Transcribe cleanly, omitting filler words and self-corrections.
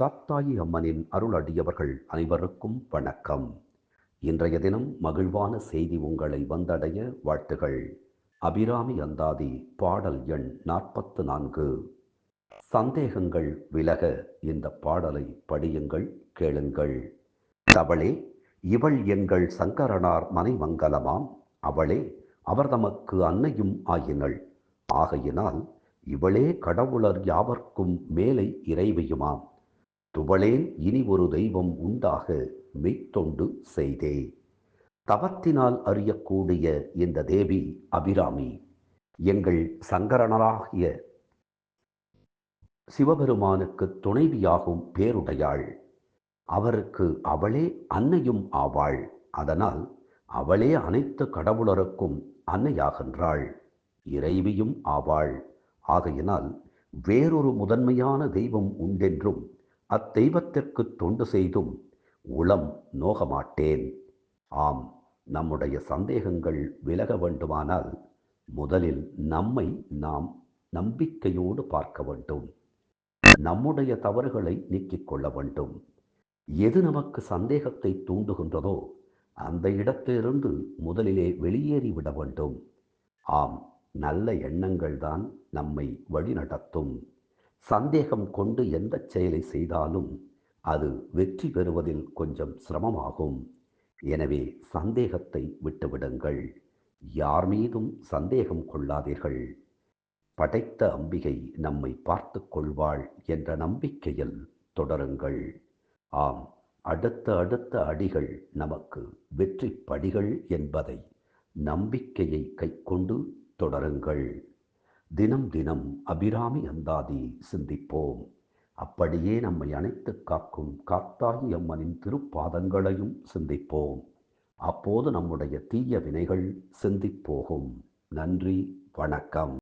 காத்தாயி அம்மனின் அருளடியவர்கள் அனைவருக்கும் வணக்கம். இன்றைய தினம் மகிழ்வான செய்தி உங்களை வந்தடைய வாழ்த்துகள். அபிராமி அந்தாதி பாடல் எண் 44. சந்தேகங்கள் விலக இந்த பாடலை படியுங்கள், கேளுங்கள். தவளே இவள் எங்கள் சங்கரனார் மனைமங்கலமாம், அவளே அவர் தமக்கு அன்னையும் ஆயினள். ஆகையினால் இவளே கடவுளர் யாவர்க்கும் மேலை இறைவியுமாம். துவளேன் இனி ஒரு தெய்வம் உண்டாக மெய்த்தொண்டு செய்தே. தவத்தினால் அறியக்கூடிய இந்த தேவி அபிராமி எங்கள் சங்கரனராகிய சிவபெருமானுக்கு துணைவியாகும் பேருடையாள். அவருக்கு அவளே அன்னையும் ஆவாள். அதனால் அவளே அனைத்து கடவுளருக்கும் அன்னையாகின்றாள், இறைவியும் ஆவாள். ஆகையினால் வேறொரு முதன்மையான தெய்வம் உண்டென்றும் அத்தெய்வத்திற்கு தொண்டு செய்தும் உளம் நோகமாட்டேன். ஆம், நம்முடைய சந்தேகங்கள் விலக வேண்டுமானால் முதலில் நம்மை நாம் நம்பிக்கையோடு பார்க்க வேண்டும். நம்முடைய தவறுகளை நீக்கிக் கொள்ள வேண்டும். எது நமக்கு சந்தேகத்தை தூண்டுகின்றதோ அந்த இடத்திலிருந்து முதலிலே வெளியேறிவிட வேண்டும். ஆம், நல்ல எண்ணங்கள் தான் நம்மை வழிநடத்தும். சந்தேகம் கொண்டு எந்த செயலை செய்தாலும் அது வெற்றி பெறுவதில் கொஞ்சம் சிரமமாகும். எனவே சந்தேகத்தை விட்டுவிடுங்கள். யார் மீதும் சந்தேகம் கொள்ளாதீர்கள். படைத்த அம்பிகை நம்மை பார்த்து கொள்வாள் என்ற நம்பிக்கையில் தொடருங்கள். ஆம், அடுத்த அடுத்த அடிகள் நமக்கு வெற்றி படிகள் என்பதை நம்பிக்கையை கைக்கொண்டு தொடருங்கள். தினம் தினம் அபிராமி அந்தாதி சிந்திப்போம். அப்படியே நம்மை அணைத்து காக்கும் காத்தாயி அம்மனின் திருப்பாதங்களையும் சிந்திப்போம். அப்போது நம்முடைய தீய வினைகள் சிந்திப்போகும். நன்றி, வணக்கம்.